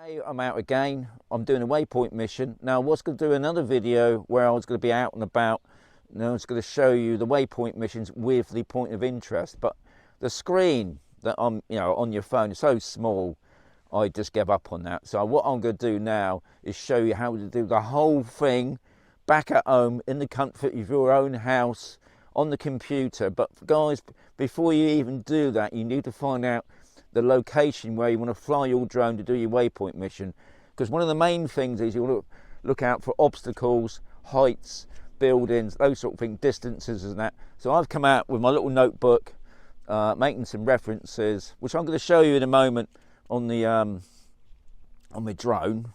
Hey, I'm out again. I'm doing a waypoint mission. Now I was going to do another video where I was going to be out and about and I was going to show you the waypoint missions with the point of interest, but the screen that I'm, on your phone is so small, I just gave up on that. So what I'm going to do now is show you how to do the whole thing back at home in the comfort of your own house on the computer. But guys, before you even do that, you need to find out the location where you want to fly your drone to do your waypoint mission, because one of the main things is you want to look out for obstacles, heights, buildings, those sort of things, distances and that. So I've come out with my little notebook, making some references, which I'm going to show you in a moment on the on my drone.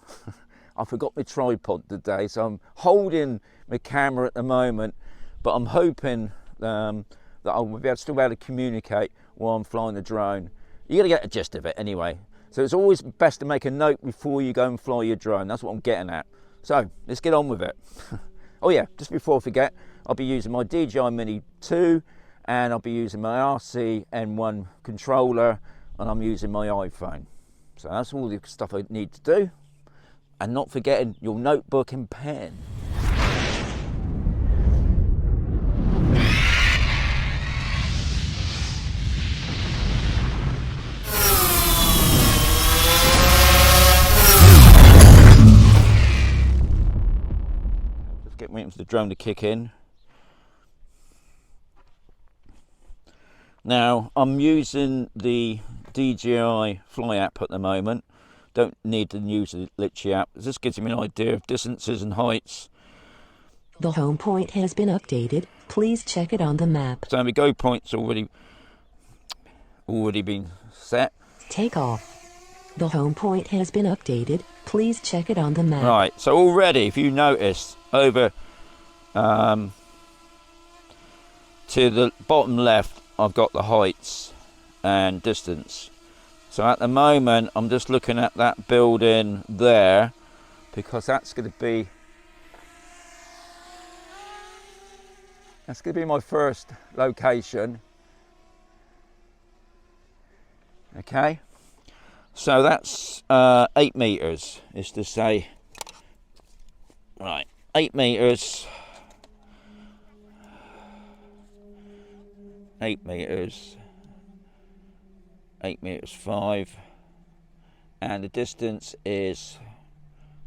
I forgot my tripod today, so I'm holding my camera at the moment, but I'm hoping that I'll still be able to communicate while I'm flying the drone. You got to get the gist of it anyway. So it's always best to make a note before you go and fly your drone. That's what I'm getting at. So let's get on with it. Oh yeah, just before I forget, I'll be using my DJI Mini 2 and I'll be using my RC N1 controller and I'm using my iPhone. So that's all the stuff I need to do. And not forgetting your notebook and pen. Waiting for the drone to kick in. Now I'm using the DJI Fly app at the moment. Don't need to use the Litchi app. This gives me an idea of distances and heights. The home point has been updated. Please check it on the map. So my go point's already been set. Take off. The home point has been updated. Please check it on the map. Right, so already, if you notice, over to the bottom left, I've got the heights and distance. So at the moment, I'm just looking at that building there, because that's going to be my first location. Okay. So that's 8 meters, is to say, right, 8 meters, 8 meters, 8 meters 5, and the distance is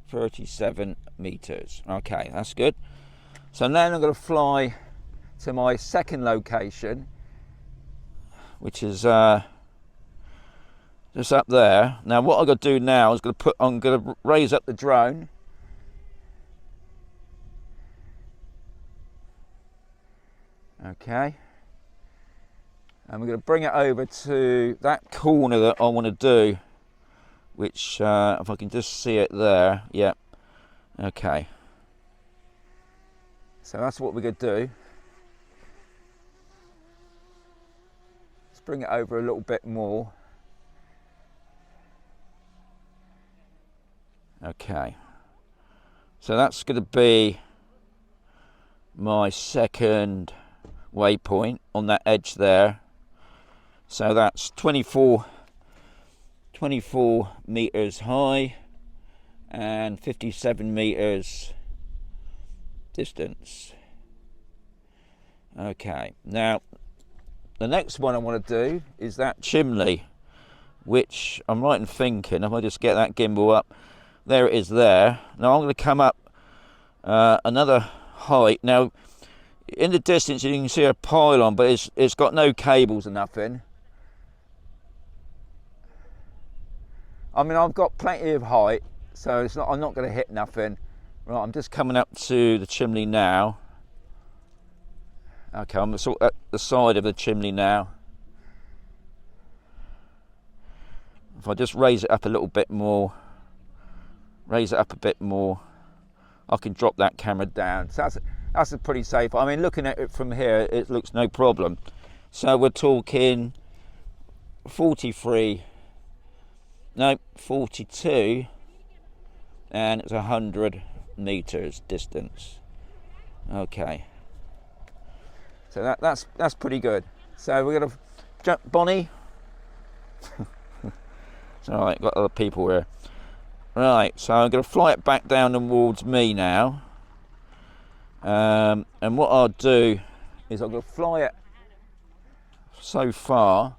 37 meters. Okay, that's good. So now I'm going to fly to my second location, which is just up there. Now what I've got to do now is I'm going to raise up the drone. Okay. And we're going to bring it over to that corner that I want to do, which if I can just see it there. Yep. Okay. So that's what we're going to do. Let's bring it over a little bit more. Okay, so that's going to be my second waypoint on that edge there. So that's 24 meters high and 57 meters distance. Okay, now the next one I want to do is that chimney, which I'm right in thinking if I just get that gimbal up. There it is there. Now I'm going to come up another height. Now in the distance you can see a pylon, but it's got no cables or nothing. I mean, I've got plenty of height, so I'm not going to hit nothing. Right, I'm just coming up to the chimney now. Okay, I'm sort of at the side of the chimney now. If I just raise it up a little bit more, I can drop that camera down. So that's a pretty safe. I mean, looking at it from here, it looks no problem. So we're talking 42, and it's 100 meters distance. Okay. So that's pretty good. So we're gonna jump, Bonnie. It's all right. Got other people here. Right, so I'm going to fly it back down towards me now. And what I'll do is I'm going to fly it so far.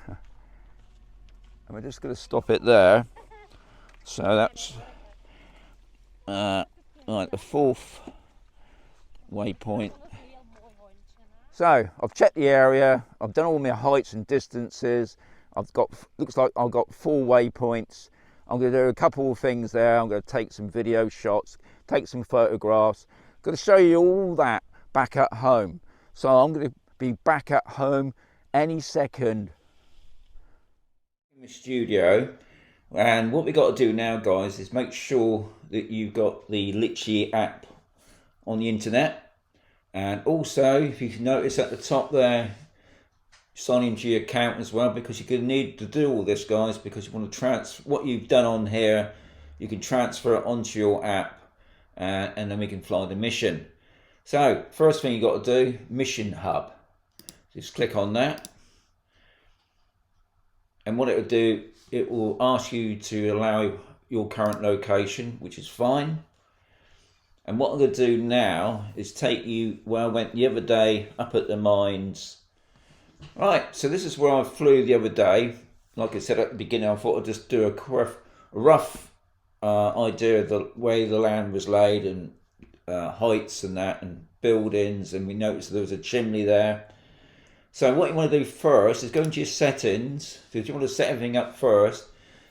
And we're just going to stop it there. So that's right, the 4th waypoint. So I've checked the area, I've done all my heights and distances. Looks like I've got 4 waypoints. I'm going to do a couple of things there. I'm going to take some video shots, take some photographs. I'm going to show you all that back at home. So I'm going to be back at home any second in the studio. And what we got to do now, guys, is make sure that you've got the Litchi app on the internet. And also, if you can notice at the top there, sign into your account as well, because you're going to need to do all this, guys, because you want to transfer what you've done on here. You can transfer it onto your app, and then we can fly the mission. So first thing you got to do, Mission Hub. Just click on that, and what it will do, it will ask you to allow your current location, which is fine. And what I'm going to do now is take you where I went the other day, up at the mines. Right, so this is where I flew the other day. Like I said at the beginning, I thought I'd just do a rough idea of the way the land was laid, and heights and that, and buildings, and we noticed there was a chimney there. So what you want to do first is go into your settings, because you want to set everything up first.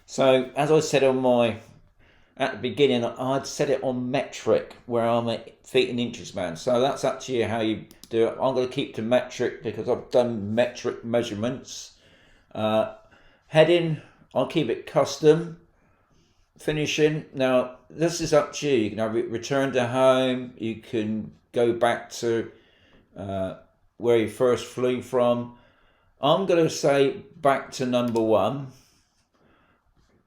So as I said at the beginning, I'd set it on metric, where I'm a feet and inches man. So that's up to you how you do it. I'm going to keep to metric because I've done metric measurements. Heading, I'll keep it custom. Finishing, now this is up to you. You can have it return to home. You can go back to where you first flew from. I'm going to say back to number 1.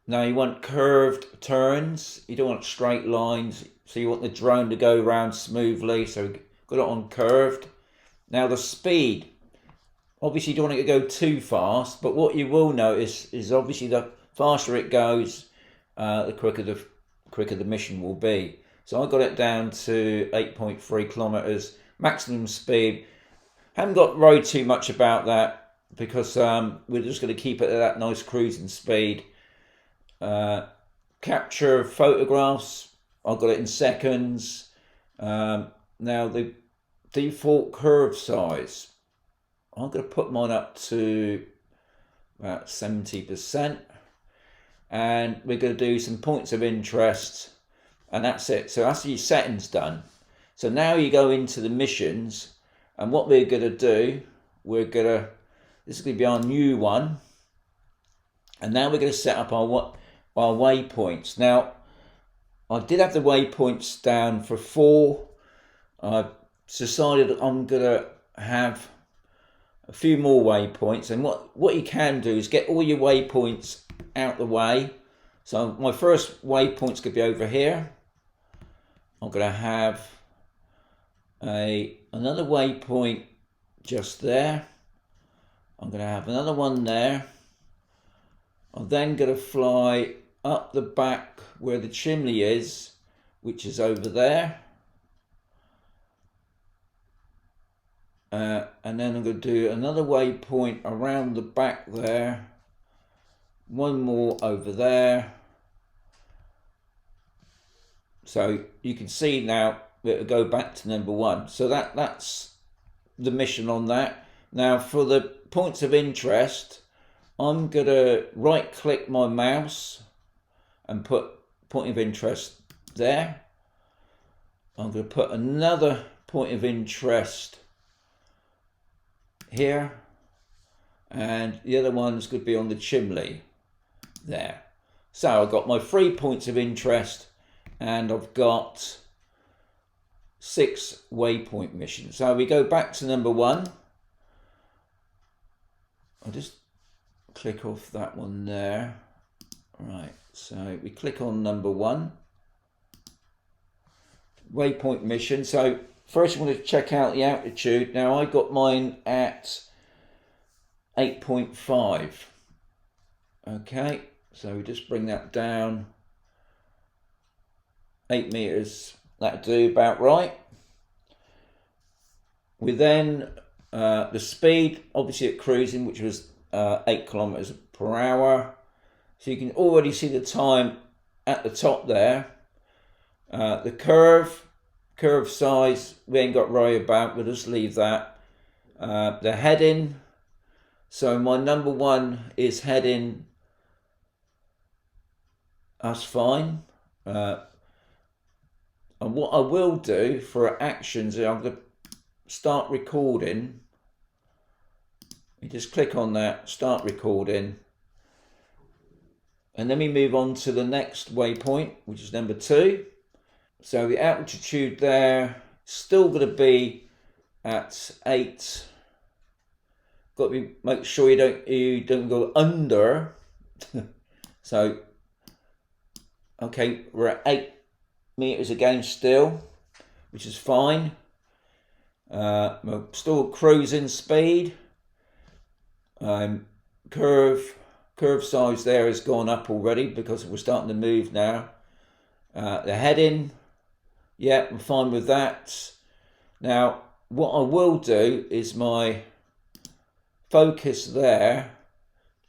Now you want curved turns, you don't want straight lines, so you want the drone to go around smoothly, so got it on curved. Now the speed, obviously you don't want it to go too fast, but what you will notice is obviously the faster it goes, the quicker the mission will be. So I got it down to 8.3 kilometers maximum speed. Haven't got worried too much about that, because we're just going to keep it at that nice cruising speed. Capture photographs, I've got it in seconds. Now the default curve size, I'm going to put mine up to about 70%, and we're going to do some points of interest, and that's it. So that's your settings done. So now you go into the missions, and what we're going to do, this is going to be our new one, and now we're going to set up our waypoints. Now, I did have the waypoints down for 4. I've decided I'm going to have a few more waypoints. And what you can do is get all your waypoints out the way. So my first waypoint's going to be over here. I'm going to have another waypoint just there. I'm going to have another one there. I'm then going to fly up the back where the chimney is, which is over there. And then I'm going to do another waypoint around the back there. One more over there. So you can see now it'll go back to number 1. So that's the mission on that. Now for the points of interest, I'm going to right click my mouse and put point of interest there. I'm going to put another point of interest here, and the other one's going to be on the chimney there. So I've got my 3 points of interest, and I've got 6 waypoint missions. So we go back to number 1. I'll just click off that one there. Right, so we click on number 1, waypoint mission. So first you want to check out the altitude. Now I got mine at 8.5, Okay, so we just bring that down 8 meters, that'll do about right. We then the speed obviously at cruising, which was 8 kilometers per hour, so you can already see the time at the top there. The curve size we ain't got to worry about, we'll just leave that. The heading, so my number one is heading, that's fine. And what I will do for actions, I'm going to start recording. You just click on that, start recording, and then we move on to the next waypoint, which is number 2. So the altitude there still going to be at 8. Got to make sure you don't go under. So okay, we're at 8 meters again still, which is fine. We're still cruising speed. Curve size there has gone up already because we're starting to move now. The heading, yeah, I'm fine with that. Now, what I will do is my focus there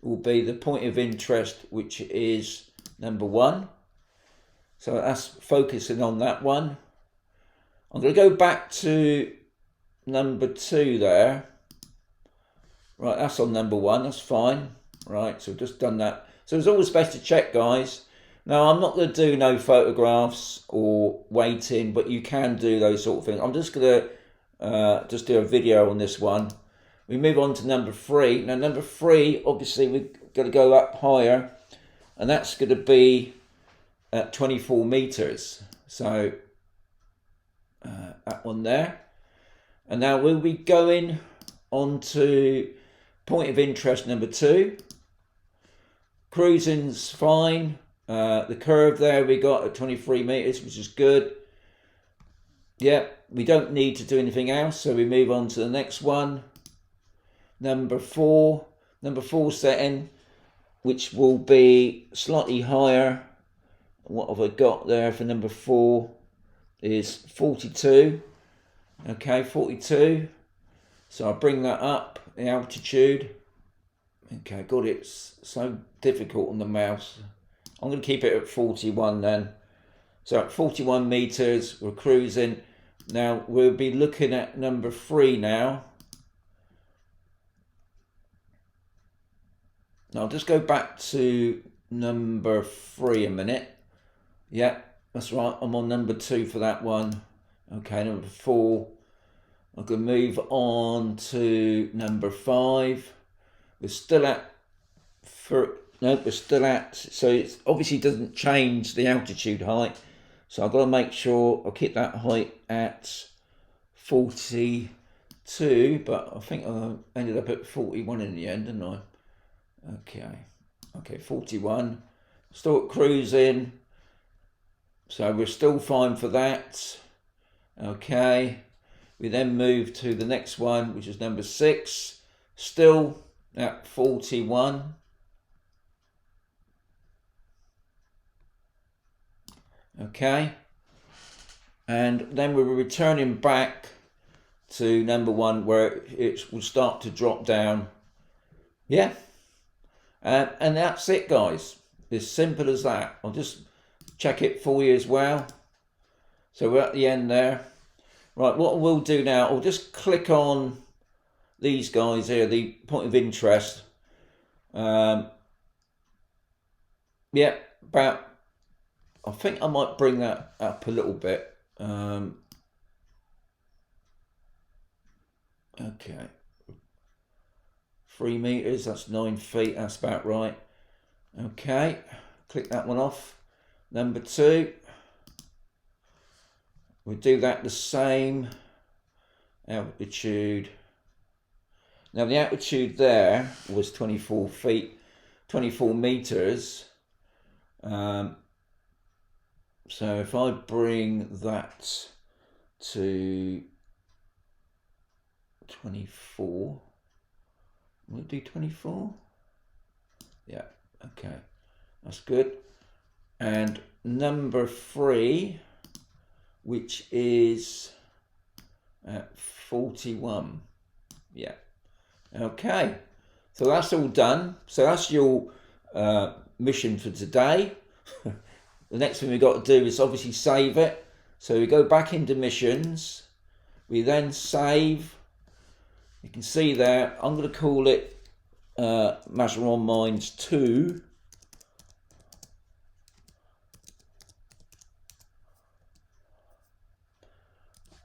will be the point of interest, which is number 1. So that's focusing on that one. I'm going to go back to number 2 there. Right, that's on number 1, that's fine. Right, so we've just done that. So it's always best to check, guys. Now, I'm not going to do no photographs or waiting, but you can do those sort of things. I'm just going to just do a video on this one. We move on to number 3. Now, number 3, obviously, we're going to go up higher, and that's going to be at 24 meters. So, that one there. And now we'll be going on to point of interest number 2. Cruising's fine. The curve there we got at 23 meters, which is good. Yeah, we don't need to do anything else, so we move on to the next one. Number 4 setting, which will be slightly higher. What have I got there for number 4 is 42. Okay, 42. So I'll bring that up, the altitude. Okay, God, it's so difficult on the mouse. I'm going to keep it at 41 then. So at 41 meters, we're cruising. Now, we'll be looking at number 3 now. Now, I'll just go back to number 3 a minute. Yeah, that's right. I'm on number 2 for that one. Okay, number 4. I'm going to move on to number 5. We're still at, so it obviously doesn't change the altitude height. So I've got to make sure I keep that height at 42, but I think I ended up at 41 in the end, didn't I? Okay, 41. Still at cruising. So we're still fine for that. Okay. We then move to the next one, which is number 6. Still at 41. Okay. And then we're returning back to number 1 where it will start to drop down. Yeah. And that's it, guys. As simple as that. I'll just check it for you as well. So we're at the end there. Right, what we'll do now, I'll just click on these guys here, the point of interest. Yeah, about, I think I might bring that up a little bit. Okay. 3 meters, that's 9 feet, that's about right. Okay, click that one off. Number 2. We'll do that the same. Altitude. Now the altitude there was 24 feet, 24 meters. So if I bring that to 24, will it do 24? Yeah, Okay, that's good. And number 3, which is at 41. Yeah. Okay. So that's all done. So that's your mission for today. The next thing we've got to do is obviously save it. So we go back into missions. We then save. You can see there, I'm going to call it Mazaron Mines 2.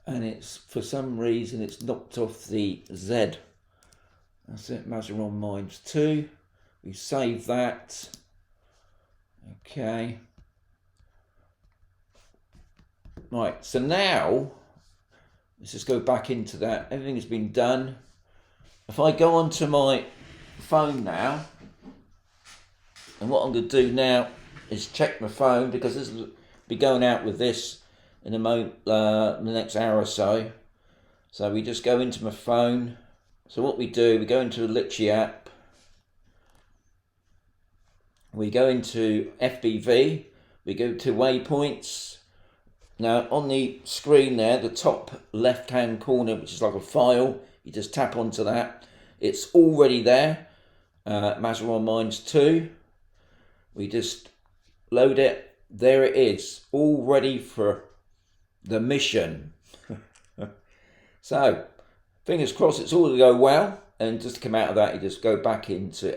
And it's, for some reason, it's knocked off the Z. That's it, Mazaron Mines 2. We save that. Okay. Right, so now, let's just go back into that. Everything has been done. If I go onto my phone now, and what I'm going to do now is check my phone, because this will be going out with this in a moment, the next hour or so. So we just go into my phone. So what we do, we go into the Litchi app. We go into FPV. We go to waypoints. Now on the screen there, the top left-hand corner, which is like a file, you just tap onto that. It's already there. Mazaron Mines 2. We just load it. There it is, all ready for the mission. So fingers crossed it's all to go well, and just to come out of that you just go back into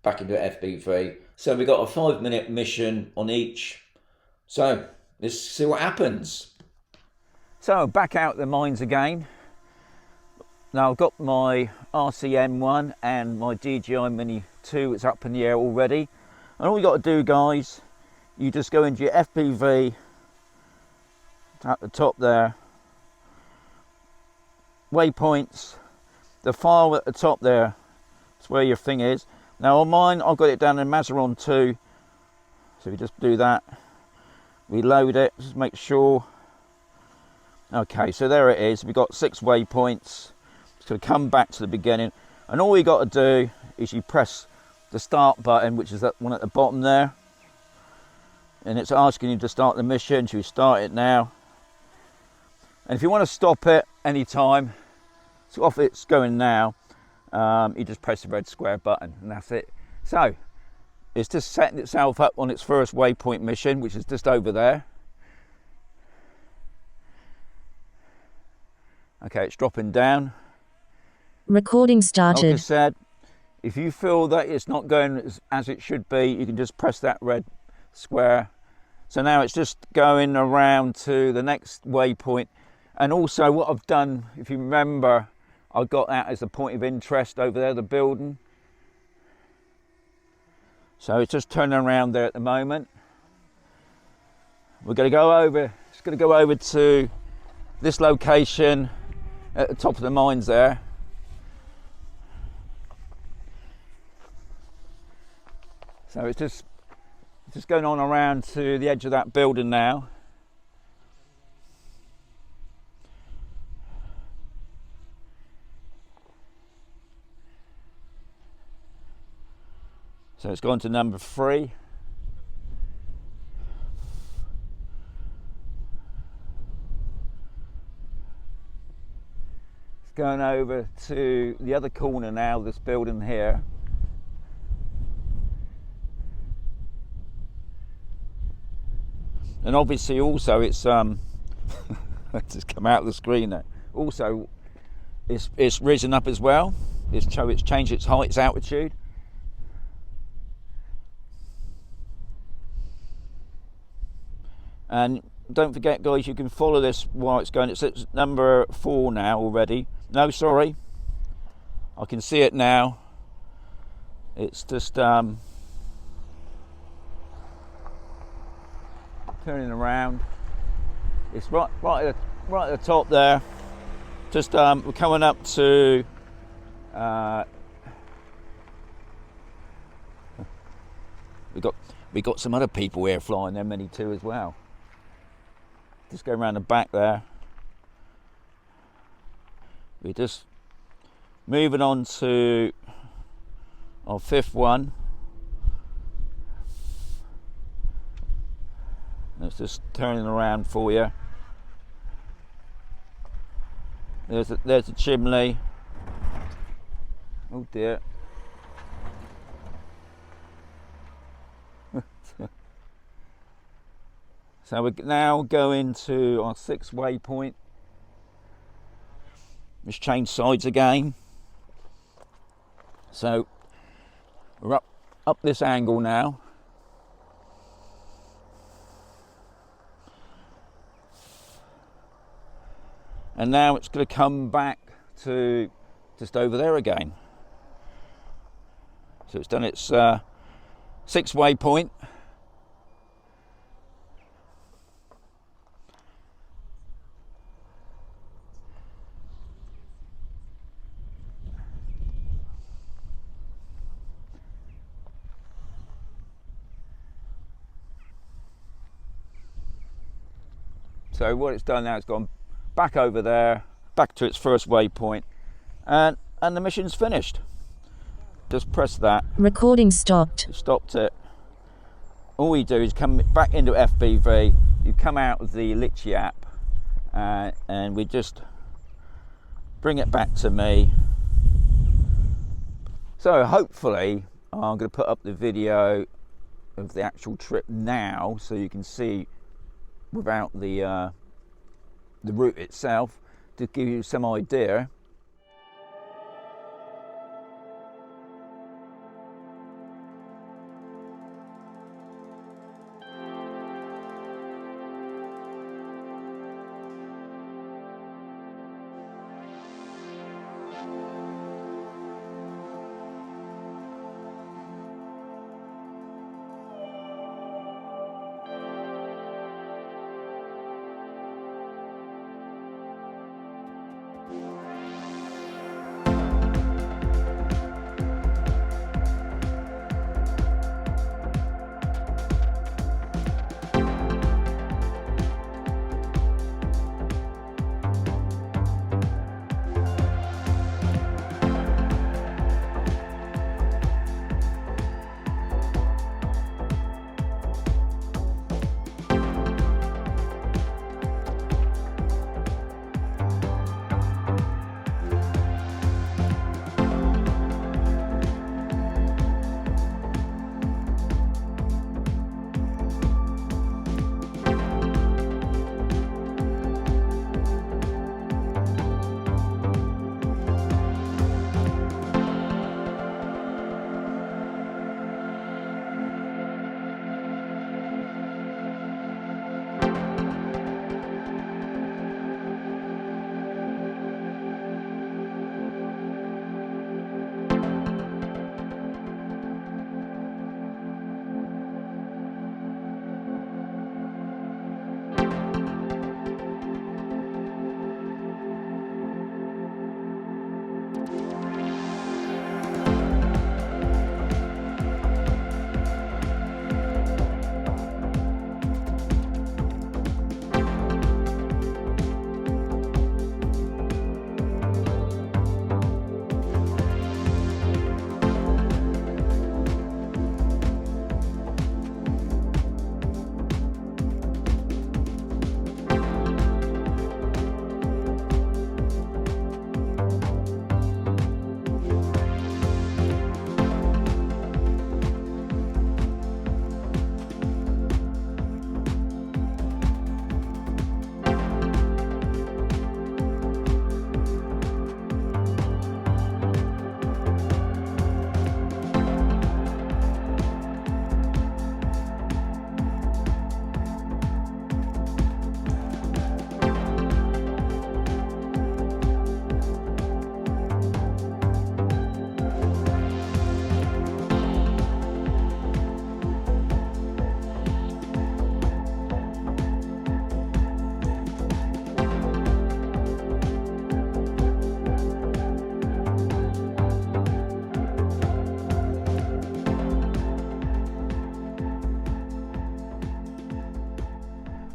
FPV. So we got a 5-minute mission on each, so let's see what happens. So back out the mines again. Now I've got my RCM1 and my DJI Mini 2, it's up in the air already, and all you got to do, guys, you just go into your FPV at the top there, waypoints, the file at the top there, that's where your thing is. Now on mine, I've got it down in Mazaron 2, so we just do that, we load it, just make sure. Okay, so there it is, we've got 6 waypoints. It's going to come back to the beginning, and all you got to do is you press the start button, which is that one at the bottom there, and it's asking you to start the mission, so you start it now. And if you want to stop it anytime, so off it's going now, you just press the red square button, and that's it. So it's just setting itself up on its first waypoint mission, which is just over there. Okay, it's dropping down. Recording started. Like I said, if you feel that it's not going as it should be, you can just press that red square. So now it's just going around to the next waypoint. And also what I've done, if you remember, I got that as a point of interest over there, the building. So it's just turning around there at the moment. We're going to go over, it's going to go over to this location at the top of the mines there. So it's just going on around to the edge of that building now. So it's gone to number 3. It's going over to the other corner now, this building here. And obviously also it's just come out of the screen there. Also it's risen up as well. It's changed its height, its altitude. And don't forget, guys, you can follow this while it's going. It's at number 4 now already. No, sorry, I can see it now. It's just turning around. It's right at the top there. Just we're coming up to we got some other people here flying their Mini 2 as well. Just go around the back there. We're just moving on to our 5th one. Let's just turn it around for you. There's a chimney. Oh dear. So we're now going to our 6th waypoint. Let's change sides again. So we're up this angle now. And now it's going to come back to just over there again. So it's done its 6th waypoint. So what it's done now, it's gone back over there, back to its first waypoint, and the mission's finished. Just press that. Recording stopped. Stopped it. All you do is come back into FPV, you come out of the Litchi app, and we just bring it back to me. So hopefully I'm going to put up the video of the actual trip now, so you can see without the route itself, to give you some idea.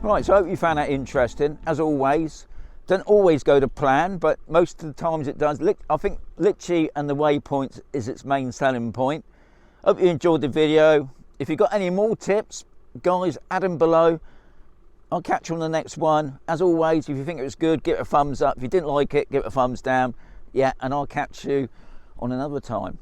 Right, so I hope you found that interesting. As always, doesn't always go to plan, but most of the times it does. I think Litchi and the waypoints is its main selling point. Hope you enjoyed the video. If you've got any more tips, guys, add them below. I'll catch you on the next one. As always, if you think it was good, give it a thumbs up. If you didn't like it, give it a thumbs down. Yeah, and I'll catch you on another time.